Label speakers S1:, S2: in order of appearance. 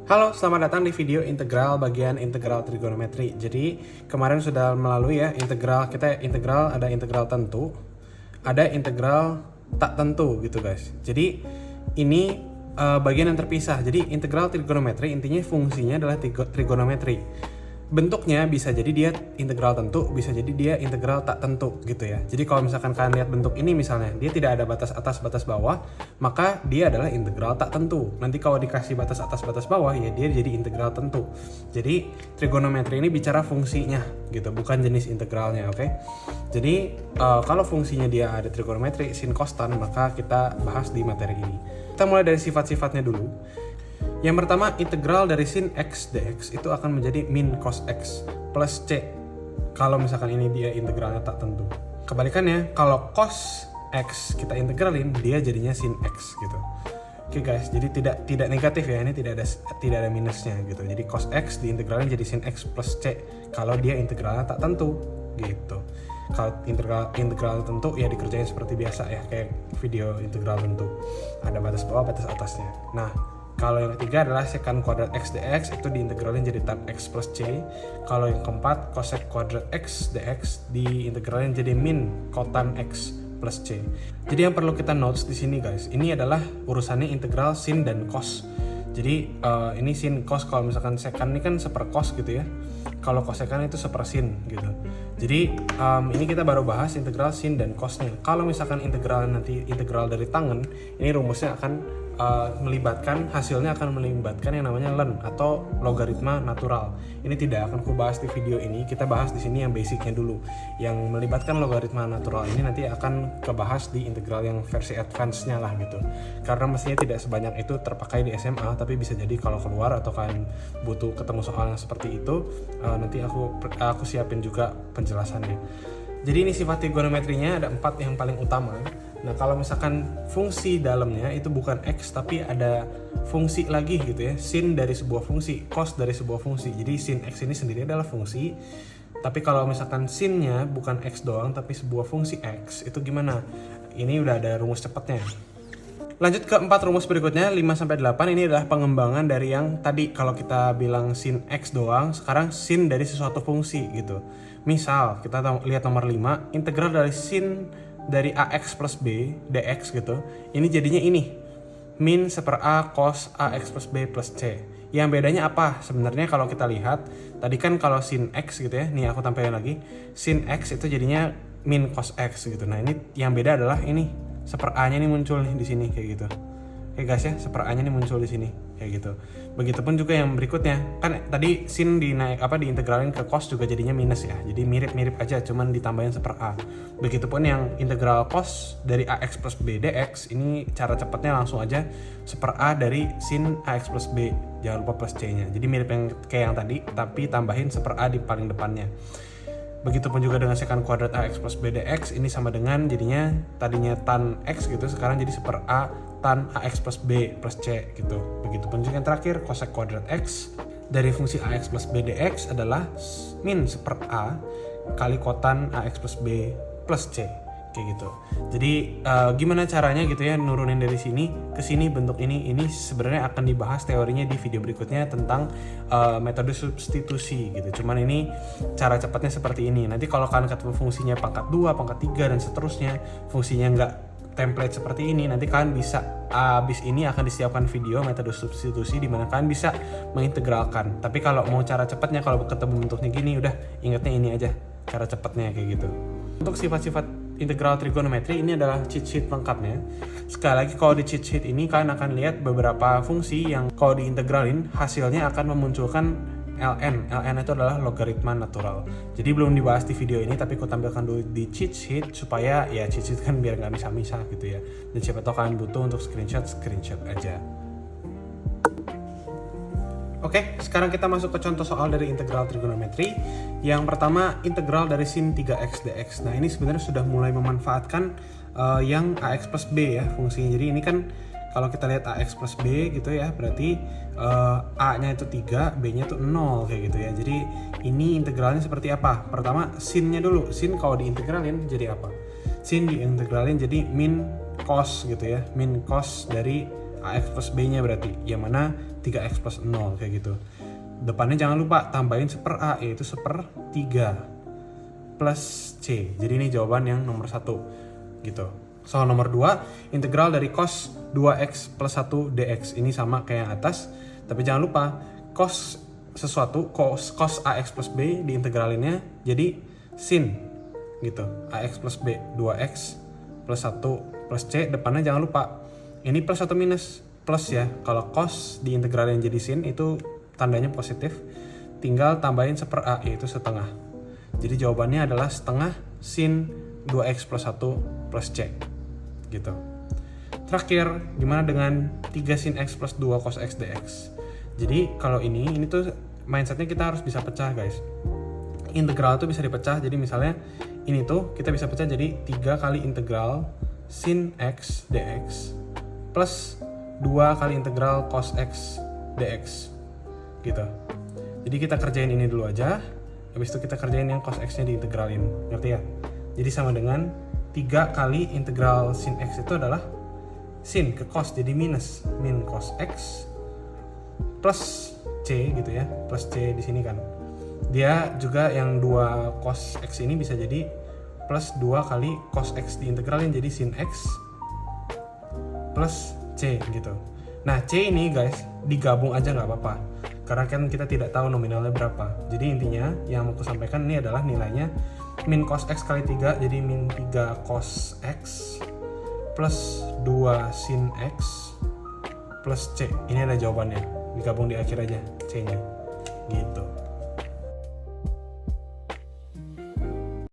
S1: Halo, selamat datang di video integral bagian integral trigonometri. Jadi kemarin sudah melalui ya integral, ada integral tentu, ada integral tak tentu gitu guys. Jadi ini bagian yang terpisah. Jadi integral trigonometri intinya fungsinya adalah trigonometri. Bentuknya bisa jadi dia integral tentu, bisa jadi dia integral tak tentu gitu ya. Jadi kalau misalkan kalian lihat bentuk ini misalnya, dia tidak ada batas atas, batas bawah, maka dia adalah integral tak tentu. Nanti kalau dikasih batas atas, batas bawah, ya dia jadi integral tentu. Jadi trigonometri ini bicara fungsinya gitu, bukan jenis integralnya, oke? Jadi kalau fungsinya dia ada trigonometri, sin, cos, tan, maka kita bahas di materi ini. Kita mulai dari sifat-sifatnya dulu. Yang pertama, integral dari sin x dx itu akan menjadi min cos x plus c kalau misalkan ini dia integralnya tak tentu. Kebalikannya, kalau cos x kita integralin, dia jadinya sin x gitu. Oke guys, jadi tidak negatif ya, ini tidak ada minusnya gitu. Jadi cos x diintegralin jadi sin x plus c kalau dia integralnya tak tentu gitu. Kalau integral tentu ya dikerjain seperti biasa ya, kayak video integral tentu. Ada batas bawah, batas atasnya. Nah, kalau yang ketiga adalah secant kuadrat x dx, itu diintegralin jadi tan x plus c. Kalau yang keempat, cosec kuadrat x dx diintegralin jadi min cotan x plus c. Jadi yang perlu kita notes di sini guys, ini adalah urusannya integral sin dan cos. Jadi ini sin cos, kalau misalkan secant ini kan seper cos gitu ya. Kalau cosecant itu seper sin gitu. Jadi ini kita baru bahas integral sin dan cosnya. Kalau misalkan integral dari tangen, ini rumusnya akan hasilnya akan melibatkan yang namanya ln atau logaritma natural. Ini tidak akan kubahas di video ini, kita bahas di sini yang basicnya dulu. Yang melibatkan logaritma natural ini nanti akan kebahas di integral yang versi advance-nya lah gitu. Karena mestinya tidak sebanyak itu terpakai di SMA, tapi bisa jadi kalau keluar atau kalian butuh ketemu soal yang seperti itu, nanti aku siapin juga penjelasannya. Jadi ini sifat trigonometrinya ada 4 yang paling utama. Nah, kalau misalkan fungsi dalamnya itu bukan x tapi ada fungsi lagi gitu ya, sin dari sebuah fungsi, cos dari sebuah fungsi. Jadi sin x ini sendiri adalah fungsi. Tapi kalau misalkan sinnya bukan x doang tapi sebuah fungsi x, itu gimana? Ini udah ada rumus cepatnya. Lanjut ke 4 rumus berikutnya, 5-8. Ini adalah pengembangan dari yang tadi kalau kita bilang sin x doang, sekarang sin dari sesuatu fungsi gitu. Misal, kita lihat nomor 5, integral dari sin dari ax plus b dx gitu. Ini jadinya ini, min seper a cos ax plus b plus c. Yang bedanya apa? Sebenarnya kalau kita lihat, tadi kan kalau sin x gitu ya, nih aku tampilin lagi, sin x itu jadinya min cos x gitu. Nah ini yang beda adalah ini, seper a-nya ini muncul nih di sini kayak gitu. Oke guys ya, seper a-nya ini muncul di sini kayak gitu. Begitupun juga yang berikutnya. Kan tadi sin diintegralin ke cos juga jadinya minus ya. Jadi mirip-mirip aja, cuman ditambahin seper a. Begitupun yang integral cos dari ax plus b dx, ini cara cepatnya langsung aja seper a dari sin ax plus b. Jangan lupa plus c-nya. Jadi mirip yang kayak yang tadi, tapi tambahin seper a di paling depannya. Begitupun juga dengan secant kuadrat ax plus b dx, ini sama dengan jadinya tadinya tan x gitu, sekarang jadi seper a tan ax plus b plus c gitu. Begitupun juga yang terakhir, cosec kuadrat x dari fungsi ax plus b dx adalah min seper a kali kotan ax plus b plus c kayak gitu. Jadi gimana caranya gitu ya nurunin dari sini ke sini bentuk ini sebenarnya akan dibahas teorinya di video berikutnya tentang metode substitusi gitu. Cuman ini cara cepatnya seperti ini. Nanti kalau kalian ketemu fungsinya pangkat 2, pangkat 3 dan seterusnya, fungsinya nggak template seperti ini, nanti kalian bisa abis ini akan disiapkan video metode substitusi di mana kalian bisa mengintegralkan. Tapi kalau mau cara cepatnya, kalau ketemu bentuknya gini, udah ingatnya ini aja cara cepatnya kayak gitu. Untuk sifat-sifat integral trigonometri ini adalah cheat sheet lengkapnya. Sekali lagi, kalau di cheat sheet ini kalian akan lihat beberapa fungsi yang kalau diintegralin hasilnya akan memunculkan ln. Ln itu adalah logaritma natural. Jadi belum dibahas di video ini, tapi aku tampilkan dulu di cheat sheet supaya ya cheat sheet kan biar nggak misah-misah gitu ya. Dan siapa tahu kalian butuh untuk screenshot aja. Oke, sekarang kita masuk ke contoh soal dari integral trigonometri. Yang pertama, integral dari sin 3x dx. Nah, ini sebenarnya sudah mulai memanfaatkan yang ax plus b ya fungsinya. Jadi ini kan kalau kita lihat ax plus b gitu ya, berarti a-nya itu 3, b-nya itu 0 kayak gitu ya. Jadi ini integralnya seperti apa? Pertama, sin-nya dulu. Sin kalau diintegralin jadi apa? Sin diintegralin jadi min cos gitu ya. Min cos dari AX plus B-nya berarti, yang mana 3X plus 0 kayak gitu. Depannya jangan lupa tambahin 1/A, yaitu 1/3 plus C. Jadi ini jawaban yang nomor 1 gitu. Soal nomor 2, integral dari cos 2X plus 1 dx. Ini sama kayak yang atas, tapi jangan lupa cos sesuatu, cos AX plus B diintegralinnya jadi sin gitu. AX plus B, 2X plus 1 plus C, depannya jangan lupa ini plus atau minus? Plus ya. Kalau cos diintegralin jadi sin itu tandanya positif, tinggal tambahin 1/A, yaitu setengah. Jadi jawabannya adalah setengah sin 2X plus 1 plus C gitu. Terakhir, gimana dengan 3 sin X plus 2 cos X dx? Jadi kalau ini tuh mindsetnya kita harus bisa pecah guys. Integral tuh bisa dipecah, jadi misalnya ini tuh kita bisa pecah jadi 3 kali integral sin X dx plus 2 kali integral cos X dx gitu. Jadi kita kerjain ini dulu aja, habis itu kita kerjain yang cos X nya diintegralin, ngerti ya? Jadi sama dengan 3 kali integral sin X itu adalah sin ke cos, jadi minus min cos X plus C gitu ya, plus C di sini kan. Dia juga yang 2 cos X ini bisa jadi plus 2 kali cos X diintegralin jadi sin X plus C gitu. Nah C ini guys digabung aja nggak apa-apa, karena kan kita tidak tahu nominalnya berapa. Jadi intinya yang mau aku sampaikan ini adalah nilainya min cos X kali 3, jadi min 3 cos X plus 2 sin X plus C. Ini ada jawabannya, digabung di akhir aja C nya gitu.